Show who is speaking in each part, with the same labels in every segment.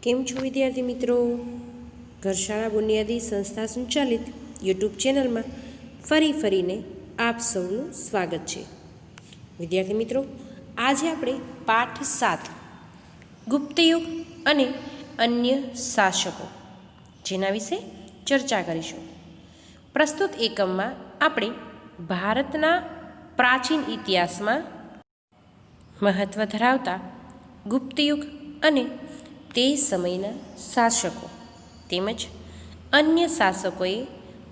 Speaker 1: કેમ છો વિદ્યાર્થી મિત્રો? ઘરશાળા બુનિયાદી સંસ્થા સંચાલિત યુટ્યુબ ચેનલમાં ફરીને આપ સૌનું સ્વાગત છે. વિદ્યાર્થી મિત્રો, આજે આપણે પાઠ 7 ગુપ્તયુગ અને અન્ય શાસકો જેના વિશે ચર્ચા કરીશું. પ્રસ્તુત એકમમાં આપણે ભારતના પ્રાચીન ઇતિહાસમાં મહત્વ ધરાવતા ગુપ્તયુગ અને તે સમયના શાસકો તેમજ અન્ય શાસકોએ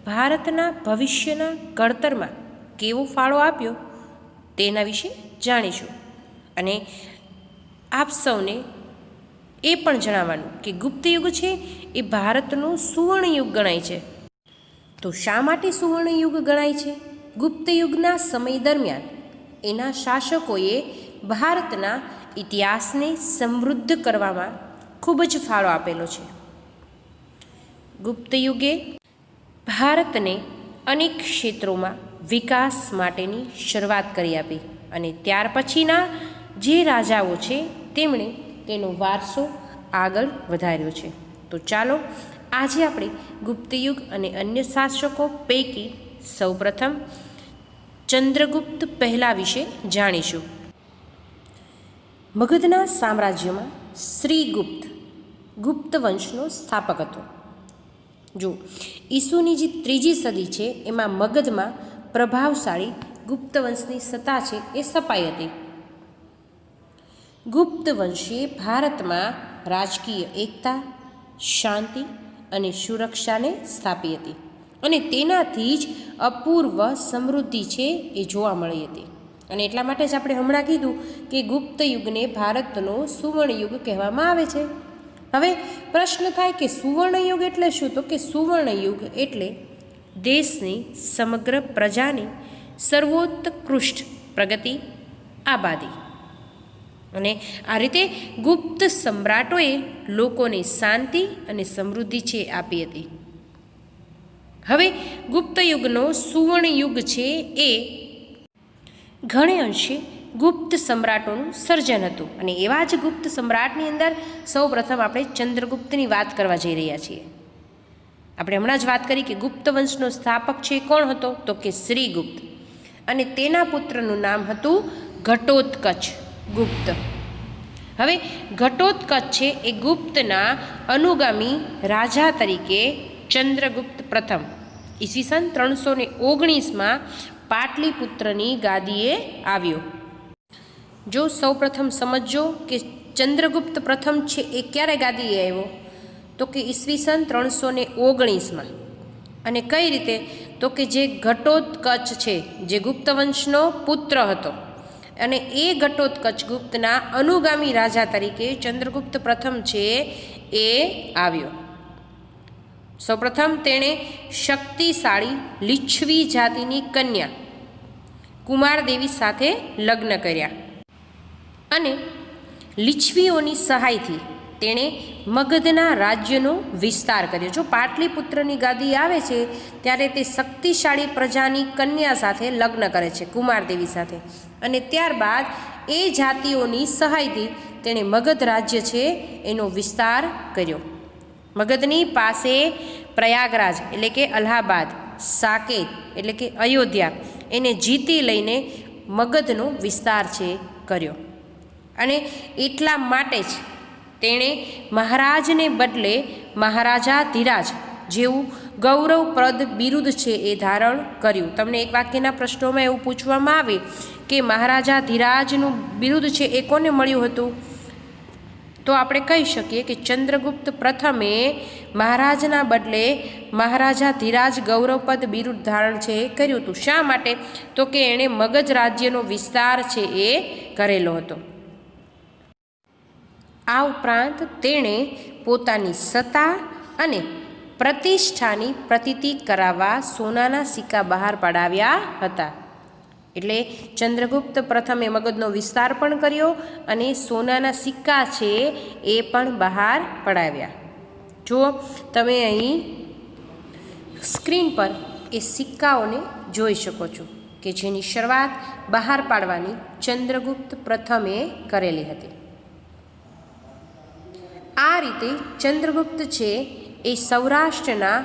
Speaker 1: ભારતના ભવિષ્યના ઘડતરમાં કેવો ફાળો આપ્યો તેના વિશે જાણીશું. અને આપ સૌને એ પણ જણાવવાનું કે ગુપ્તયુગ છે એ ભારતનું સુવર્ણયુગ ગણાય છે. તો શા માટે સુવર્ણયુગ ગણાય છે? ગુપ્તયુગના સમય દરમિયાન એના શાસકોએ ભારતના ઇતિહાસને સમૃદ્ધ કરવામાં ખૂબ જ ફાળો આપેલો છે. ગુપ્તયુગે ભારતને અનેક ક્ષેત્રોમાં વિકાસ માટેની શરૂઆત કરી આપી અને ત્યાર પછીના જે રાજાઓ છે તેમણે તેનો વારસો આગળ વધાર્યો છે. તો ચાલો આજે આપણે ગુપ્તયુગ અને અન્ય શાસકો પૈકી સૌપ્રથમ ચંદ્રગુપ્ત પહેલા વિશે જાણીશું. મગધના સામ્રાજ્યમાં શ્રીગુપ્ત ગુપ્ત વંશનો સ્થાપક હતો. જો ઈસુની જે 3જી સદી છે એમાં મગધમાં પ્રભાવશાળી ગુપ્ત વંશની સત્તા છે એ સ્થપાઈ હતી. ગુપ્ત વંશે ભારતમાં રાજકીય એકતા, શાંતિ અને સુરક્ષાને સ્થાપી હતી અને તેનાથી જ અપૂર્વ સમૃદ્ધિ છે એ જોવા મળી હતી. અને એટલા માટે જ આપણે હમણાં કીધું કે ગુપ્ત યુગને ભારતનો સુવર્ણયુગ કહેવામાં આવે છે. હવે પ્રશ્ન થાય કે સુવર્ણયુગ એટલે શું? તો કે સુવર્ણયુગ એટલે દેશની સમગ્ર પ્રજાની સર્વોત્કૃષ્ટ પ્રગતિ, આબાદી. અને આ રીતે ગુપ્ત સમ્રાટોએ લોકોને શાંતિ અને સમૃદ્ધિ છે આપી હતી. હવે ગુપ્તયુગનો સુવર્ણયુગ છે એ ઘણે અંશે ગુપ્ત સમ્રાટોનું સર્જન હતું. અને એવા જ ગુપ્ત સમ્રાટની અંદર સૌ પ્રથમ આપણે ચંદ્રગુપ્તની વાત કરવા જઈ રહ્યા છીએ. આપણે હમણાં જ વાત કરી કે ગુપ્ત વંશનો સ્થાપક છે કોણ હતો? તો કે શ્રીગુપ્ત. અને તેના પુત્રનું નામ હતું ઘટોત્કચ ગુપ્ત. હવે ઘટોત્કચ છે એ ગુપ્તના અનુગામી રાજા તરીકે ચંદ્રગુપ્ત પ્રથમ ઈસવીસન 319માં પાટલીપુત્રની ગાદીએ આવ્યો. જો સૌ પ્રથમ સમજો કે ચંદ્રગુપ્ત પ્રથમ છે એ ક્યારે ગાદીએ આવ્યો? તો કે ઈસવીસન 319માં. અને કઈ રીતે? તો કે જે ઘટોત્કચ છે જે ગુપ્ત વંશનો પુત્ર હતો અને એ ઘટોત્કચ ગુપ્તના અનુગામી રાજા તરીકે ચંદ્રગુપ્ત પ્રથમ છે એ આવ્યો. સૌપ્રથમ તેણે શક્તિશાળી લીચ્છવી જાતિની કન્યા કુમારદેવી સાથે લગ્ન કર્યા અને લીચ્છવીઓની સહાયથી તેણે મગધના રાજ્યનો વિસ્તાર કર્યો. જો પાટલીપુત્રની ગાદી આવે છે ત્યારે તે શક્તિશાળી પ્રજાની કન્યા સાથે લગ્ન કરે છે, કુમારદેવી સાથે. અને ત્યારબાદ એ જાતિઓની સહાયથી તેણે મગધ રાજ્ય છે એનો વિસ્તાર કર્યો. મગધની પાસે પ્રયાગરાજ એટલે કે અલ્હાબાદ, સાકેત એટલે કે અયોધ્યા એને જીતી લઈને મગધનો વિસ્તાર છે કર્યો. અને એટલા માટે જ તેણે મહારાજને બદલે મહારાજાધિરાજ જેવું ગૌરવપ્રદ બિરુદ છે એ ધારણ કર્યું. તમને એક વાક્યના પ્રશ્નોમાં એવું પૂછવામાં આવે કે મહારાજાધિરાજનું બિરુદ છે એ કોને મળ્યું હતું? તો આપણે કહી શકીએ કે ચંદ્રગુપ્ત પ્રથમે મહારાજના બદલે મહારાજાધિરાજ ગૌરવપદ બિરુદ ધારણ છે એ કર્યું હતું. શા માટે? તો કે એણે મગધ રાજ્યનો વિસ્તાર છે એ કરેલો હતો. આ ઉપરાંત તેણે પોતાની સત્તા અને પ્રતિષ્ઠાની પ્રતીતિ કરાવવા સોનાના સિક્કા બહાર પડાવ્યા હતા. એટલે ચંદ્રગુપ્ત પ્રથમે મગધનો વિસ્તાર પણ કર્યો અને સોનાના સિક્કા છે એ પણ બહાર પડાવ્યા. જુઓ તમે અહીં સ્ક્રીન પર એ સિક્કાઓને જોઈ શકો છો કે જેની શરૂઆત બહાર પાડવાની ચંદ્રગુપ્ત પ્રથમે કરેલી હતી. આ રીતે ચંદ્રગુપ્ત છે એ સૌરાષ્ટ્રના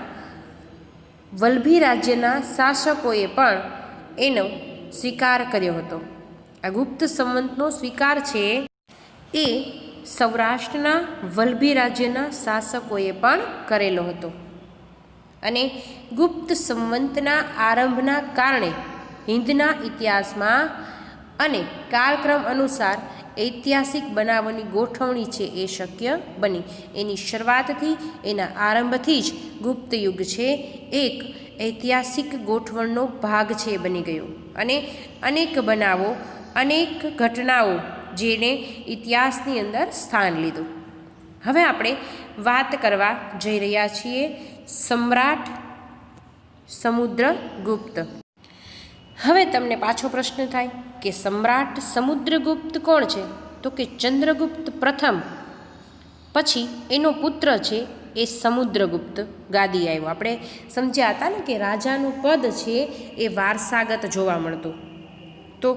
Speaker 1: વલ્લભી રાજ્યના શાસકોએ પણ એનો સ્વીકાર કર્યો હતો. આ ગુપ્ત સંવંતનો સ્વીકાર છે એ સૌરાષ્ટ્રના વલ્લભી રાજ્યના શાસકોએ પણ કરેલો હતો. અને ગુપ્ત સંવંતના આરંભના કારણે હિંદના ઇતિહાસમાં અને કાળક્રમ અનુસાર ઐતિહાસિક બનાવોની ગોઠવણી છે એ શક્ય બની. એની શરૂઆતથી એના આરંભથી જ ગુપ્ત યુગ છે એક ઐતિહાસિક ગોઠવણનો ભાગ છે બની ગયો. અને અનેક બનાવો, અનેક ઘટનાઓ જેને ઇતિહાસની અંદર સ્થાન લીધું. હવે આપણે વાત કરવા જઈ રહ્યા છીએ સમ્રાટ સમુદ્રગુપ્ત. હવે તમને પાછો પ્રશ્ન થાય કે સમ્રાટ સમુદ્રગુપ્ત કોણ છે? તો કે ચંદ્રગુપ્ત પ્રથમ પછી એનો પુત્ર છે એ સમુદ્રગુપ્ત ગાદી આવ્યો. આપણે સમજ્યા હતા ને કે રાજાનું પદ છે એ વારસાગત જોવા મળતું. તો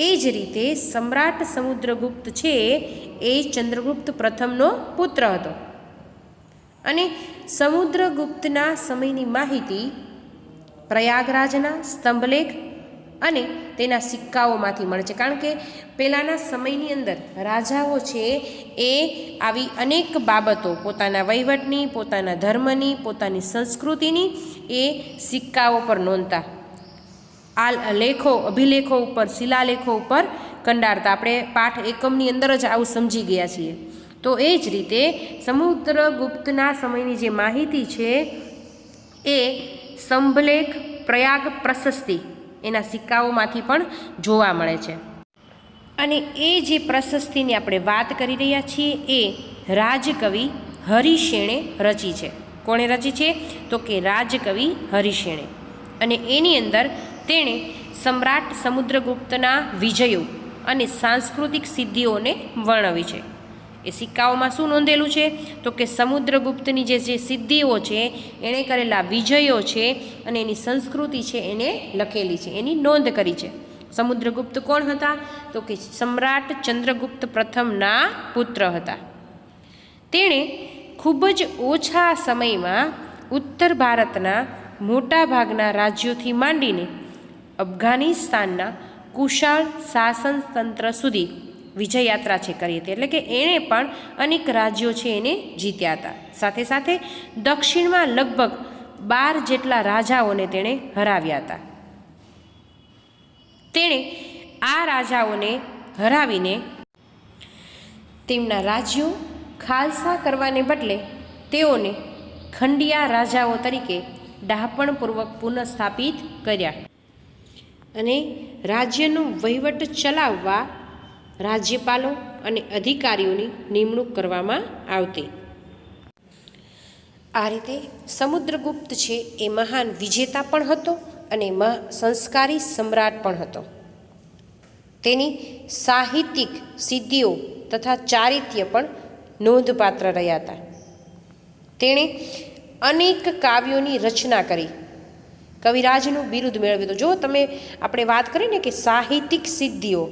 Speaker 1: એ જ રીતે સમ્રાટ સમુદ્રગુપ્ત છે એ ચંદ્રગુપ્ત પ્રથમનો પુત્ર હતો. અને સમુદ્રગુપ્તના સમયની માહિતી પ્રયાગરાજના સ્તંભલેખ અને તેના સિક્કાઓમાંથી મળે છે. કારણ કે પહેલાંના સમયની અંદર રાજાઓ છે એ આવી અનેક બાબતો પોતાના વહીવટની, પોતાના ધર્મની, પોતાની સંસ્કૃતિની એ સિક્કાઓ પર નોંધતા. આ લેખો, અભિલેખો ઉપર, શિલાલેખો ઉપર કંડારતા. આપણે પાઠ એકમની અંદર જ આવું સમજી ગયા છીએ. તો એ જ રીતે સમુદ્રગુપ્તના સમયની જે માહિતી છે એ સ્તંભલેખ, પ્રયાગ પ્રશસ્તિ એના સિક્કાઓમાંથી પણ જોવા મળે છે. અને એ જે પ્રશસ્તિની આપણે વાત કરી રહ્યા છીએ એ રાજકવિ હરિશેણે રચી છે. કોણે રચી છે? તો કે રાજકવિ હરિશેણે. અને એની અંદર તેણે સમ્રાટ સમુદ્રગુપ્તના વિજયો અને સાંસ્કૃતિક સિદ્ધિઓને વર્ણવી છે. એ સિક્કાઓમાં શું નોંધેલું છે? તો કે સમુદ્રગુપ્તની જે સિદ્ધિઓ છે, એણે કરેલા વિજયો છે અને એની સંસ્કૃતિ છે એને લખેલી છે, એની નોંધ કરી છે. સમુદ્રગુપ્ત કોણ હતા? તો કે સમ્રાટ ચંદ્રગુપ્ત પ્રથમના પુત્ર હતા. તેણે ખૂબ જ ઓછા સમયમાં ઉત્તર ભારતના મોટાભાગના રાજ્યોથી માંડીને અફઘાનિસ્તાનના કુશાળ શાસન તંત્ર સુધી વિજયયાત્રા છે કરી હતી. એટલે કે એણે પણ અનેક રાજ્યો છે એને જીત્યા હતા. સાથે સાથે દક્ષિણમાં લગભગ 12 જેટલા રાજાઓને તેણે હરાવ્યા હતા. તેણે આ રાજાઓને હરાવીને તેમના રાજ્યો ખાલસા કરવાને બદલે તેઓને ખંડિયા રાજાઓ તરીકે ડહાપણપૂર્વક પુનઃસ્થાપિત કર્યા. અને રાજ્યનો વહીવટ ચલાવવા રાજ્યપાલો અને અધિકારીઓની નિમણૂક કરવામાં આવતી. આ રીતે સમુદ્રગુપ્ત છે એ મહાન વિજેતા પણ હતો અને સંસ્કારી સમ્રાટ પણ હતો. તેની સાહિત્યિક સિદ્ધિઓ તથા ચારિત્ર્ય પણ નોંધપાત્ર રહ્યા હતા. તેણે અનેક કાવ્યોની રચના કરી, કવિરાજનું બિરુદ મેળવ્યું હતું. જો તમે આપણે વાત કરીને કે સાહિત્યિક સિદ્ધિઓ,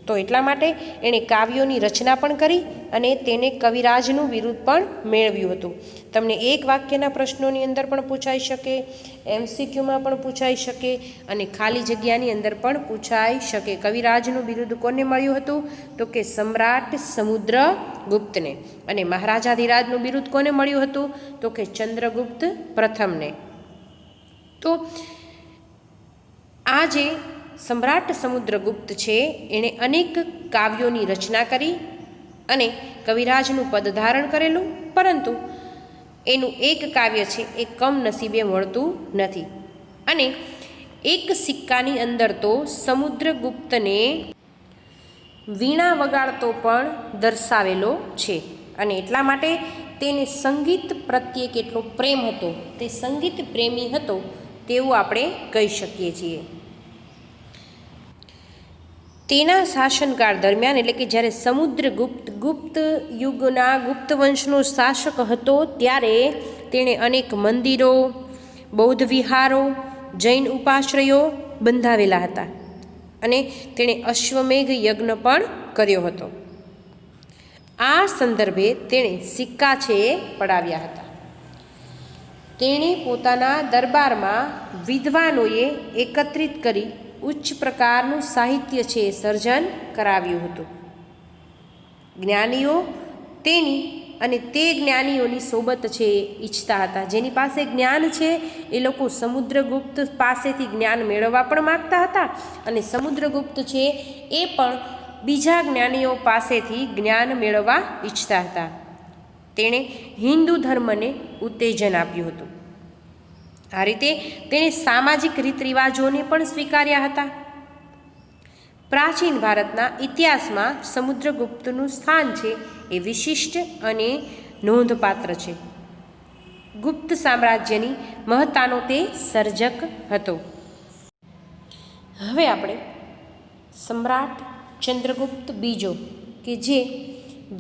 Speaker 1: તો એટલા માટે એણે કાવ્યોની રચના પણ કરી અને તેને કવિરાજનું બિરુદ પણ મેળવ્યું હતું. તમને એક વાક્યના પ્રશ્નોની અંદર પણ પૂછાઈ શકે, MCQમાં પણ પૂછાઈ શકે અને ખાલી જગ્યાની અંદર પણ પૂછાઈ શકે. કવિરાજનું બિરુદ કોને મળ્યું હતું? તો કે સમ્રાટ સમુદ્રગુપ્તને. અને મહારાજાધિરાજનું બિરુદ કોને મળ્યું હતું? તો કે ચંદ્રગુપ્ત પ્રથમને. તો આ જે સમ્રાટ સમુદ્રગુપ્ત છે એણે અનેક કાવ્યોની રચના કરી અને કવિરાજનું પદ ધારણ કરેલું, પરંતુ એનું એક કાવ્ય છે એ કમનસીબે મળતું નથી. અને એક સિક્કાની અંદર તો સમુદ્રગુપ્તને વીણા વગાડતો પણ દર્શાવેલો છે. અને એટલા માટે તેને સંગીત પ્રત્યે કેટલો પ્રેમ હતો, તે સંગીત પ્રેમી હતો તેવું આપણે કહી શકીએ છીએ. તેના શાસનકાળ દરમિયાન, એટલે કે જ્યારે સમુદ્રગુપ્ત ગુપ્ત યુગના ગુપ્ત વંશનો શાસક હતો, ત્યારે તેણે અનેક મંદિરો, બૌદ્ધ વિહારો, જૈન ઉપાશ્રયો બંધાવેલા હતા અને તેણે અશ્વમેઘ યજ્ઞ પણ કર્યો હતો. આ સંદર્ભે તેણે સિક્કા છે એ પડાવ્યા હતા. તેણે પોતાના દરબારમાં વિદ્વાનોએ એકત્રિત કરી ઉચ્ચ પ્રકારનું સાહિત્ય છે સર્જન કરાવ્યું હતું. જ્ઞાનીઓ તેની અને તે જ્ઞાનીઓની સોબત છે એ ઈચ્છતા હતા. જેની પાસે જ્ઞાન છે એ લોકો સમુદ્રગુપ્ત પાસેથી જ્ઞાન મેળવવા પણ માગતા હતા અને સમુદ્રગુપ્ત છે એ પણ બીજા જ્ઞાનીઓ પાસેથી જ્ઞાન મેળવવા ઈચ્છતા હતા. તેણે હિન્દુ ધર્મને ઉત્તેજન આપ્યું હતું. આ રીતે તેણે સામાજિક રીત રિવાજોને પણ સ્વીકાર્યા હતા. પ્રાચીન ભારતના ઇતિહાસમાં સમુદ્રગુપ્તનું સ્થાન છે એ વિશિષ્ટ અને નોંધપાત્ર છે. ગુપ્ત સામ્રાજ્યની મહત્તાનો તે સર્જક હતો. હવે આપણે સમ્રાટ ચંદ્રગુપ્ત બીજો કે જે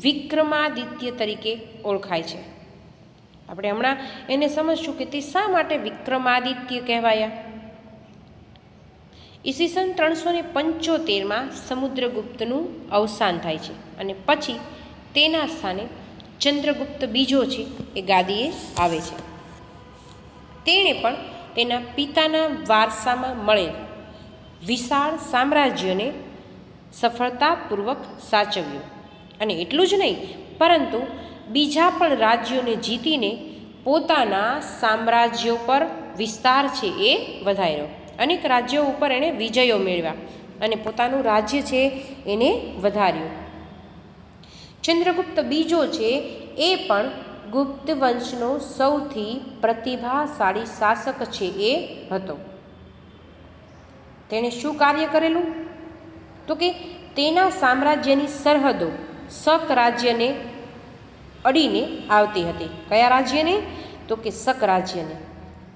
Speaker 1: વિક્રમાદિત્ય તરીકે ઓળખાય છે, આપણે હમણાં એને સમજશું કે તે શા માટે વિક્રમાદિત્ય કહેવાયા. ઈસવીસન 375માં સમુદ્રગુપ્તનું અવસાન થાય છે અને પછી તેના સ્થાને ચંદ્રગુપ્ત બીજો છે એ ગાદીએ આવે છે. તેણે પણ તેના પિતાના વારસામાં મળેલ વિશાળ સામ્રાજ્યને સફળતાપૂર્વક સાચવ્યું અને એટલું જ નહીં પરંતુ બીજા પણ રાજ્યોને જીતીને પોતાના સામ્રાજ્યો પર વિસ્તાર છે એ વધાર્યો. અનેક રાજ્યો ઉપર એણે વિજયો મેળવ્યા અને પોતાનું રાજ્ય છે એને વધાર્યું. ચંદ્રગુપ્ત બીજો છે એ પણ ગુપ્ત વંશનો સૌથી પ્રતિભાશાળી શાસક છે એ હતો. તેણે શું કાર્ય કરેલું તો કે તેના સામ્રાજ્યની સરહદો શક રાજ્યને અડીને આવતી હતી. કયા રાજ્યને તો કે શક રાજ્યને.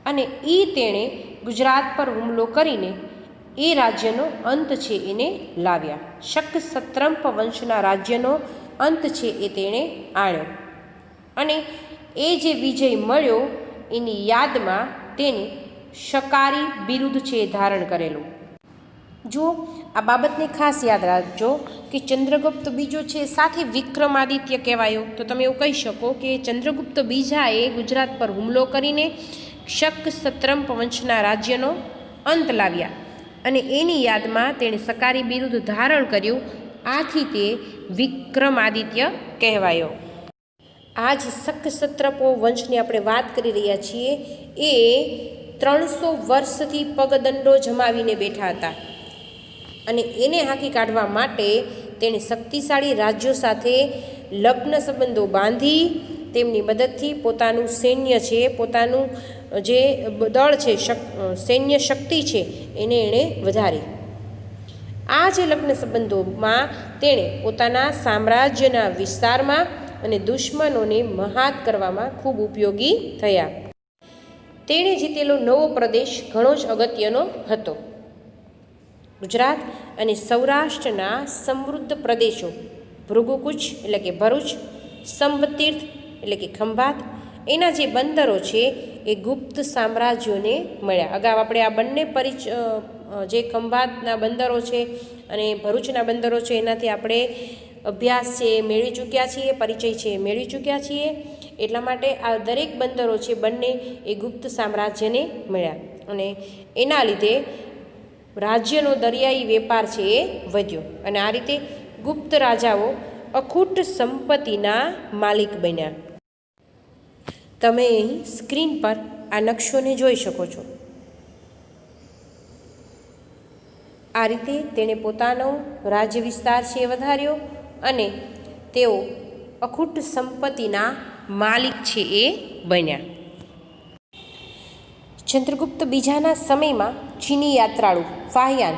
Speaker 1: અને એ તેણે ગુજરાત પર હુમલો કરીને એ રાજ્યનો અંત છે એને લાવ્યા. શક સત્રંપ વંશના રાજ્યનો અંત છે એ તેણે આણ્યો અને એ જે વિજય મળ્યો એની યાદમાં તેને શકારી બિરુદ છે ધારણ કરેલું. જો આ બાબતને ખાસ યાદ રાખજો કે ચંદ્રગુપ્ત બીજો છે સાથે વિક્રમાદિત્ય કહેવાયો, તો તમે એવું કહી શકો કે ચંદ્રગુપ્ત બીજાએ ગુજરાત પર હુમલો કરીને શક સત્રંપ વંશના રાજ્યનો અંત લાવ્યા અને એની યાદમાં તેણે સકારી બિરુદ ધારણ કર્યું. આથી તે વિક્રમાદિત્ય કહેવાયો. આ જ શક સત્રપો વંશની આપણે વાત કરી રહ્યા છીએ એ 300 વર્ષથી પગદંડો જમાવીને બેઠા હતા અને એને હાંકી કાઢવા માટે તેણે શક્તિશાળી રાજ્યો સાથે લગ્ન સંબંધો બાંધી તેમની મદદથી પોતાનું સૈન્ય છે, પોતાનું જે દળ છે, સૈન્ય શક્તિ છે એને એણે વધારી. આ જે લગ્ન સંબંધોમાં તેણે પોતાના સામ્રાજ્યના વિસ્તારમાં અને દુશ્મનોને મહાત કરવામાં ખૂબ ઉપયોગી થયા. તેણે જીતેલો નવો પ્રદેશ ઘણો જ અગત્યનો હતો. ગુજરાત અને સૌરાષ્ટ્રના સમૃદ્ધ પ્રદેશો ભૃગુકુચ એટલે કે ભરૂચ, સ્તંભતીર્થ એટલે કે ખંભાત, એના જે બંદરો છે એ ગુપ્ત સામ્રાજ્યોને મળ્યા. અગાઉ આપણે આ બંને જે ખંભાતના બંદરો છે અને ભરૂચના બંદરો છે એનાથી આપણે અભ્યાસ છે મેળવી ચૂક્યા છીએ, પરિચય છે મેળવી ચૂક્યા છીએ. એટલા માટે આ દરેક બંદરો છે બંને એ ગુપ્ત સામ્રાજ્યને મળ્યા અને એના લીધે રાજ્યનો દરિયાઈ વેપાર છે એ વધ્યો અને આ રીતે ગુપ્ત રાજાઓ અખૂટ સંપત્તિના માલિક બન્યા. તમે અહીં સ્ક્રીન પર આ નકશોને જોઈ શકો છો. આ રીતે તેણે પોતાનો રાજ્ય વિસ્તાર છે એ વધાર્યો અને તેઓ અખૂટ સંપત્તિના માલિક છે એ બન્યા. ચંદ્રગુપ્ત બીજાના સમયમાં ચીની યાત્રાળુ ફાહિયાન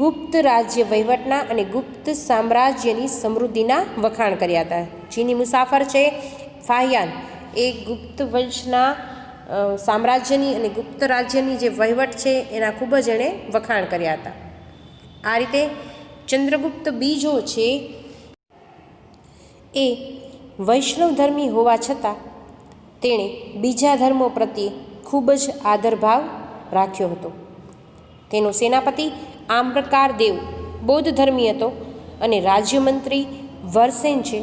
Speaker 1: ગુપ્ત રાજ્ય વહીવટના અને ગુપ્ત સામ્રાજ્યની સમૃદ્ધિના વખાણ કર્યા હતા. ચીની મુસાફર છે ફાહિયાન એ ગુપ્ત વંશના સામ્રાજ્યની અને ગુપ્ત રાજ્યની જે વહીવટ છે એના ખૂબ જ એણે વખાણ કર્યા હતા. આ રીતે ચંદ્રગુપ્ત બીજો છે એ વૈષ્ણવ ધર્મી હોવા છતાં તેણે બીજા ધર્મો પ્રત્યે ખૂબ જ આદરભાવ રાખ્યો હતો. તેનો સેનાપતિ આમ્રકાર દેવ બૌદ્ધ ધર્મી હતો અને રાજ્યમંત્રી વરસેન છે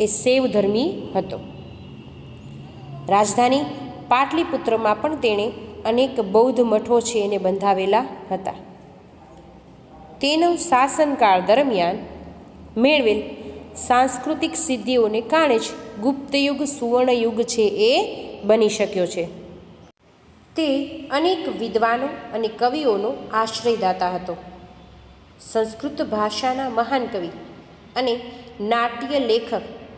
Speaker 1: એ શૈવધર્મી હતો. રાજધાની પાટલીપુત્રમાં પણ તેણે અનેક બૌદ્ધ મઠો છે એને બંધાવેલા હતા. તેનો શાસનકાળ દરમિયાન મેળવેલ સાંસ્કૃતિક સિદ્ધિઓને કારણે જ ગુપ્તયુગ સુવર્ણયુગ છે એ બની શક્યો છે. તે અનેક વિદ્વાનો અને કવિઓનો આશ્રયદાતા હતો. સંસ્કૃત ભાષાના મહાન કવિ અને નાટ્ય લેખક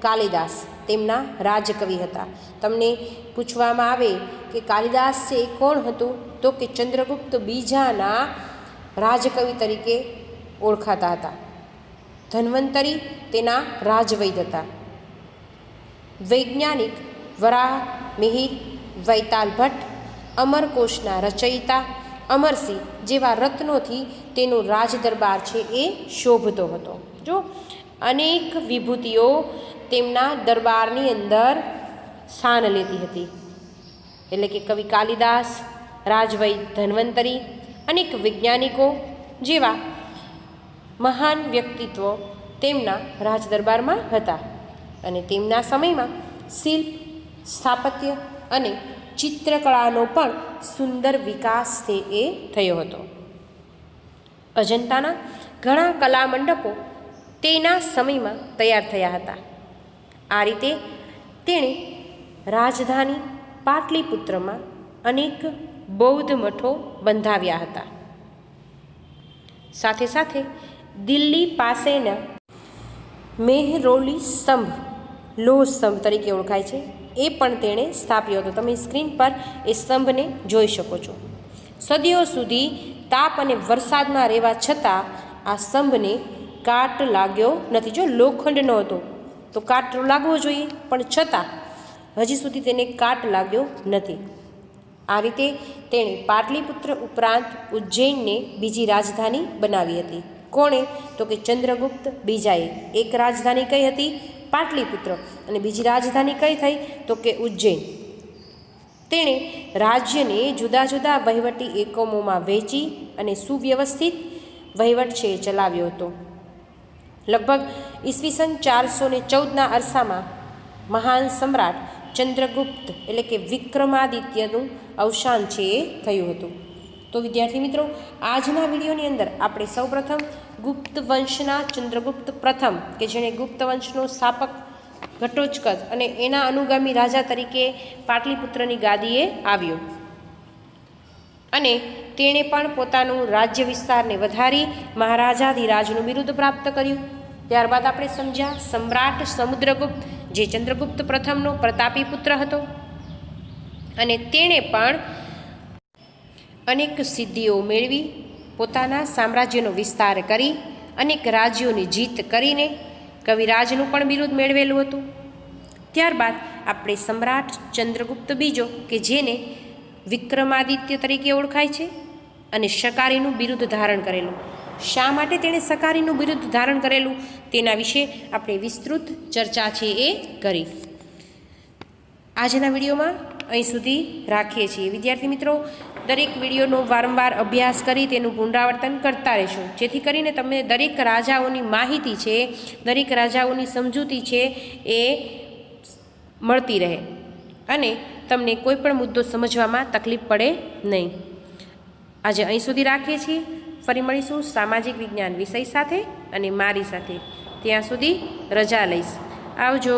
Speaker 1: કાલિદાસ તેમના રાજકવિ હતા. તમને પૂછવામાં આવે કે કાલિદાસ છે એ કોણ હતું, તો કે ચંદ્રગુપ્ત બીજાના રાજકવિ તરીકે ઓળખાતા હતા. ધન્વંતરી તેના રાજવૈદ્ય હતા. વૈજ્ઞાનિક વરાહ મિહિર, વૈતાલ ભટ્ટ, અમરકોશના રચયિતા અમરસિંહ જેવા રત્નોથી તેનો રાજદરબાર છે એ શોભતો હતો. જો અનેક વિભૂતિઓ તેમના દરબારની અંદર સ્થાન લેતી હતી. એટલે કે કવિ કાલિદાસ, રાજવૈદ્ય ધન્વંતરી, અનેક વૈજ્ઞાનિકો જેવા મહાન વ્યક્તિત્વો તેમના રાજદરબારમાં હતા. અને તેમના સમયમાં શિલ્પ, સ્થાપત્ય અને ચિત્રકળાનો પણ સુંદર વિકાસ છે એ થયો હતો. અજંતાના ઘણા કલા મંડપો તેના સમયમાં તૈયાર થયા હતા. આ રીતે તેણે રાજધાની પાટલીપુત્રમાં અનેક બૌદ્ધ મઠો બંધાવ્યા હતા. સાથે સાથે દિલ્હી પાસેના મેહરૌલી સ્તંભ, લોહ સ્તંભ તરીકે ઓળખાય છે, એ પણ તેણે સ્થાપ્યો હતો. તમે સ્ક્રીન પર એ સ્તંભને જોઈ શકો છો. સદીઓ સુધી તાપ અને વરસાદમાં રહેવા છતાં આ સ્તંભને કાટ લાગ્યો નથી. જો લોખંડનો હતો તો કાટ લાગવો જોઈએ, પણ છતાં હજી સુધી તેને કાટ લાગ્યો નથી. આ રીતે તેણે પાટલીપુત્ર ઉપરાંત ઉજ્જૈનને બીજી રાજધાની બનાવી હતી. કોણે? તો કે ચંદ્રગુપ્ત બીજાએ. એક રાજધાની કઈ હતી? પાટલીપુત્ર. અને બીજી રાજધાની કઈ થઈ? તો કે ઉજ્જૈન. તેણે રાજ્યને જુદા જુદા વહીવટી એકમોમાં વહેંચી અને સુવ્યવસ્થિત વહીવટ છે ચલાવ્યો હતો. લગભગ ઈસવીસન 414ના અરસામાં મહાન સમ્રાટ ચંદ્રગુપ્ત એટલે કે વિક્રમાદિત્યનું અવસાન છે એ થયું હતું. તો વિદ્યાર્થી મિત્રો, આજના વિડીયોની અંદર આપણે સૌપ્રથમ ગુપ્ત વંશના ચંદ્રગુપ્ત પ્રથમ કે જેણે ગુપ્ત વંશનો સ્થાપક ઘટોત્કચ અને એના અનુગામી રાજા તરીકે પાટલીપુત્રની ગાદીએ આવ્યો અને તેણે પણ પોતાનું રાજ્ય વિસ્તારને વધારી મહારાજાધિરાજનું બિરુદ પ્રાપ્ત કર્યું. ત્યારબાદ આપણે સમજ્યા સમ્રાટ સમુદ્રગુપ્ત, જે ચંદ્રગુપ્ત પ્રથમનો પ્રતાપી પુત્ર હતો અને તેણે પણ અનેક સિદ્ધિઓ મેળવી પોતાના સામ્રાજ્યનો વિસ્તાર કરી અનેક રાજ્યોની જીત કરીને કવિરાજનું પણ બિરુદ મેળવેલું હતું. ત્યારબાદ આપણે સમ્રાટ ચંદ્રગુપ્ત બીજો કે જેને વિક્રમાદિત્ય તરીકે ઓળખાય છે અને શકારીનું બિરુદ ધારણ કરેલું. શા માટે તેણે શકારીનું બિરુદ ધારણ કરેલું તેના વિશે આપણે વિસ્તૃત ચર્ચા છે એ કરી. આજના વિડીયોમાં અહીં સુધી રાખીએ છીએ. વિદ્યાર્થી મિત્રો, દરેક વિડીયોનો વારંવાર અભ્યાસ કરી તેનું પુનરાવર્તન કરતા રહેશો, જેથી કરીને તમને દરેક રાજાઓની માહિતી છે, દરેક રાજાઓની સમજૂતી છે એ મળતી રહે અને તમને કોઈ પણ મુદ્દો સમજવામાં તકલીફ પડે નહીં. આજે અહીં સુધી રાખીએ છીએ. ફરી મળીશું સામાજિક વિજ્ઞાન વિષય સાથે અને મારી સાથે. ત્યાં સુધી રજા લઈશ. આવજો.